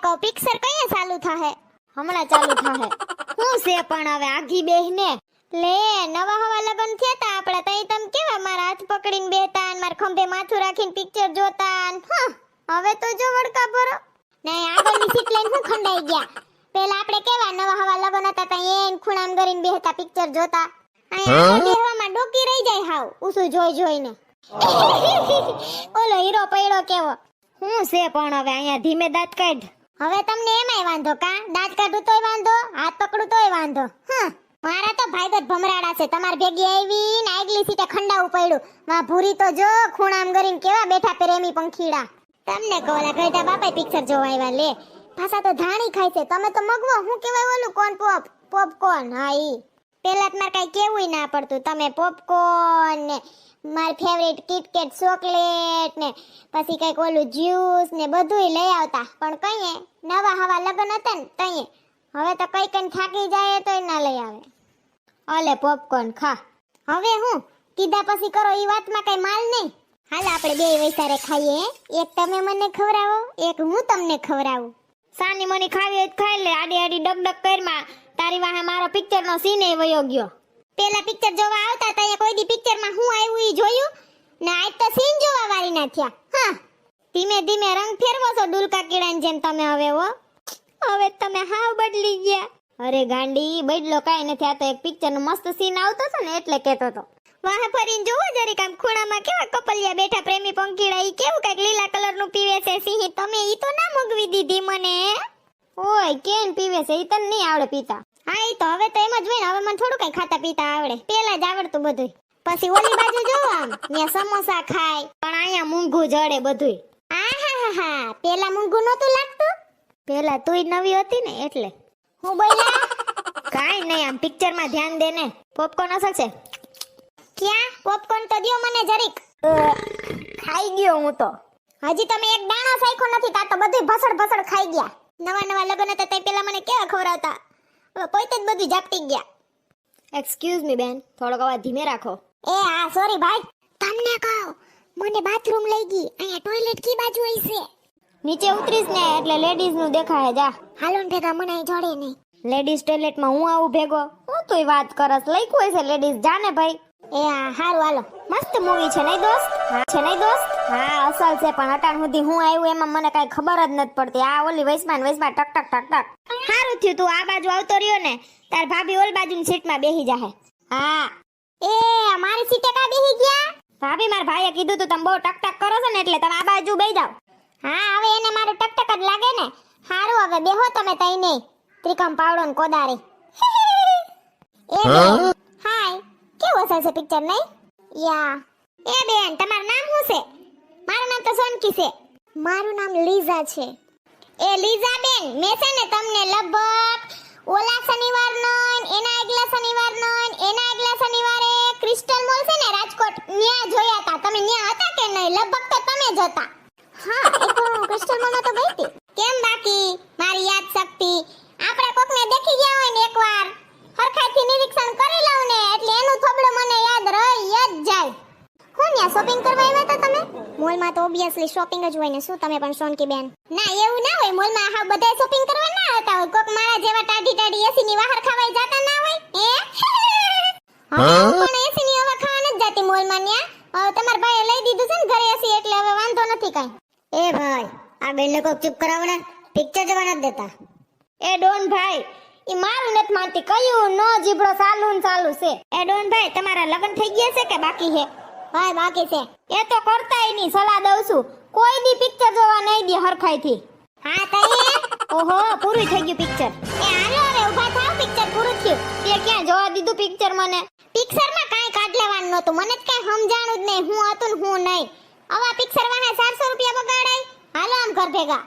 કહો પિક્ચર કઈ ચાલુ થાહે? હમણાં ચાલુ થાહે. હું છે પણ હવે આઘી બેહને લે નવા હવા લગન થયા તા આપડા તઈ તમ કેવા મારા હાથ પકડીને બેતા અને મારા ખંભે માથું રાખીને પિક્ચર જોતા હવે તો જો વડકા ભરો ને આગળની સીટ લઈને હું ખંડાઈ ગયા. પેલા આપણે કેવા નવા હવા લગન હતા તઈ એન ખૂણામ કરીને બેહતા પિક્ચર જોતા. અહીંયા બેહવામાં ડોકી રહી જાય હાવ ઉસુ જોઈ જોઈને. ઓલો હીરો પડ્યો કેવો. હું છે પણ હવે અહીંયા ધીમે દાંત કાઢ. હવે તમને એમાંય વાંધો કા? દાંત કાઢું તોય વાંધો, હાથ પકડું તોય વાંધો. મારા તો ભાઈગત ભમરાડા છે. તમાર ભેગી આવી ને આગલી સીટે ખંડાવું પડ્યું. માં ભૂરી તો જો ખૂણામ કરીને કેવા બેઠા પ્રેમી પંખીડા. તમને કોલા ગઈડા બાપા પિક્ચર જોવા આવ્યા લે. પાછા તો ધાણી ખાય છે. તમે તો મગવો હું કહેવાય ઓલું કોણ પોપકોર્ન. હા ઈ પેલા જ મારે કઈ કેવુંય ના પડતું. તમે પોપકોર્ન ને મારી ફેવરિટ કિટકેટ ચોકલેટ ને પછી કઈક ઓલું જ્યુસ ને બધુંય લઈ આવતા. પણ કઈએ નવા હવા લગન હતા ને તઈએ હવે તો કઈ કઈ થાકી જાય તોય ના લઈ આવે. ઓલે પોપકોર્ન ખા. હવે હું કીધા પછી કરો ઈ વાતમાં કઈ માલ નહીં. હાલ આપણે બે વૈસારે ખાઈએ. એક તમે મને ખવરાવો, એક હું તમને ખવરાવું. સાની મને ખાવી હોય તો ખાઈ લે. આડી આડી ડગડગ કરમાં તારી વાહે મારો પિક્ચર નો સીન એ વયો ગયો. પેલા પિક્ચર જોવા આવતા તા કોઈ દી પિક્ચર માં હું આવ્યું ઈ જોયું ને આજ તો સીન જોવા વાળી ના થયા. ધીમે ધીમે રંગ ફેરવો છો ડુલકા કીડાની જેમ તમે હવે હો. હવે તમે હાવ બદલી ગયા. અરે ગાંડી બદલો કાઈ નથી. આ તો એક પિક્ચર નો મસ્ત સીન આવતો હતો ને એટલે કેતો તો. વાહે ફરીને જોવો જરીક આમ ખૂણામાં કેવા કપલિયા બેઠા પ્રેમી પંખીડા. ઈ કેવું કઈક લીલા કલર નું પીવે છે સિંહ. તમે ઈ તો ના મગવી દીધી મને. ઓય કેન પીવે છે ઈ તને નહીં આવડે પીતા. હા ઈ તો હવે તો એમ જ હોય ને. હવે મને થોડું કઈ ખાતા પીતા આવડે. પેલા જ આવડતું બધું. પછી ઓલી બાજુ જોવો આમ ત્યાં સમોસા ખાય પણ અહીંયા મૂંગું જડે બધું. આહાહા પેલા મૂંગું નહોતું લાગતું. પેલા તુંય નવી હતી ને એટલે. હું બોલ્યા કાઈ નહીં. આમ પિક્ચર માં ધ્યાન દે ને. પોપકોર્ન અસર છે. ક્યાં પોપકોર્ન તો દ્યો મને જરીક. ખાઈ ગયો હું તો. હજી તમે એક દાણો સાઈખો નથી. તા તો બધું ભસડ ભસડ ખાઈ ગયા. નવા નવા લગન હતા તે પેલા મને કેવા ખવરાવતા. હવે પોતે જ બધું ઝાપટી ગયા. એક્સક્યુઝ મી બેન, થોડોક અવાજ ધીમે રાખો. એ હા સોરી ભાઈ. તમને કહો મને બાથરૂમ લઈ ગઈ. અહીંયા ટોયલેટ કી બાજુ હશે? નીચે ઉતરીશ ને એટલે લેડીઝ નું દેખાય. જા હાલો ને ભેગા મને અહીં જોડે નહીં. લેડીઝ ટોયલેટ માં હું આવું ભેગો? હું તોય વાત કરસ. લખ્યું હશે લેડીઝ. જા ને ભાઈ. એ હા હારું હાલો. મસ્ત મૂવી છે નહીં દોસ્ત? હા છે નહીં દોસ્ત? હા અસલ છે પણ અટાણ સુધી હું આવ્યું એમાં મને કઈ ખબર જ નથી પડતી. આ ઓલી વૈસમાં ટક ટક ટક ટક. હારું થયું તું આ બાજુ આવતો રહ્યો ને. તાર ભાભી ઓલ બાજુની સીટમાં બેહી જાહે. હા એ મારી સીટે કા બેહી ગયા? ભાભી માર ભાઈએ કીધું તું તમે બહુ ટક ટક કરો છો ને એટલે તમે આ બાજુ બેહી જાવ. હા હવે એને મારું ટક ટક જ લાગે ને. હારું હવે બેહો તમે તઈ નહીં. ત્રિકમ પાવડો ને કોદારી. એ હાય કેવું હશે છે પિક્ચર નહીં? યા એ બેન તમારું નામ શું છે? મારું નામ તો સોનકી છે. મારું નામ લીઝા છે. એ લીઝા બેન મેં છે ને તમને લગભગ ઓલા શનિવારનો એના આગલા શનિવારનો એના આગલા શનિવારે ક્રિસ્ટલ મોલ છે ને રાજકોટ ન્યા જોયા હતા. તમે ન્યા હતા કે નહીં? લગભગ તો તમે જ હતા. હા એક હું ક્રિસ્ટલ મોલમાં તો ગઈ હતી. કેમ બાકી મારી યાદ શક્તિ? આપણે કોકને દેખી ગયા હોય ને એકવાર હરખાઈથી નિરીક્ષણ કરી લઉં ને એટલે એનું થોબડું મને યાદ રહી જ જાય. હું ન્યા શોપિંગ કરવા આવ્યા હતા તમે? મોલમાં તો ઓબિયસલી શોપિંગ જ હોય ને. શું તમે પણ સોનકી બેન? ના એવું ના હોય. મોલમાં હા બધા શોપિંગ કરવા ના આવતા હોય. કોક મારા જેવા ટાઢી ટાઢી એસી ની બહાર ખાવાય જાતા ના હોય. હા પણ એસી ની હવા ખાવા નથી જાતી મોલમાં ન્યા. હવે તમાર ભાઈએ લઈ દીધું છે ને ઘરે એસી એટલે હવે વાંધો નથી કાઈ. એ ભાઈ આ બેનને કોક ચૂપ કરાવો ને. પિક્ચર જોવા નથી દેતા. એ ડોન ભાઈ ઈ મારું નથી માનતી. કયું નો જીબડો ચાલુ ને ચાલુ છે. એ ડોન ભાઈ તમારા લગ્ન થઈ ગયા છે કે બાકી છે? ભાઈ બાકી છે. એ તો કરતાય નહીં. સલાહ દઉં છું કોઈ દી પિક્ચર જોવા નહીં દે હરખાઈથી. હા તઈ ઓહો પૂરું થઈ ગયું પિક્ચર. એ હાલો હવે ઊભા થાવ. પિક્ચર પૂરું થયું. તે ક્યાં જોવા દીધું પિક્ચર મને? પિક્ચરમાં કાઈ કાઢ લેવાનું નહોતું. મને જ કાઈ સમજાણું જ નહીં હું હતું ને હું નહીં. આવા પિક્ચર વાહે 400 રૂપિયા બગાડાય. હાલો આમ ઘર ભેગા.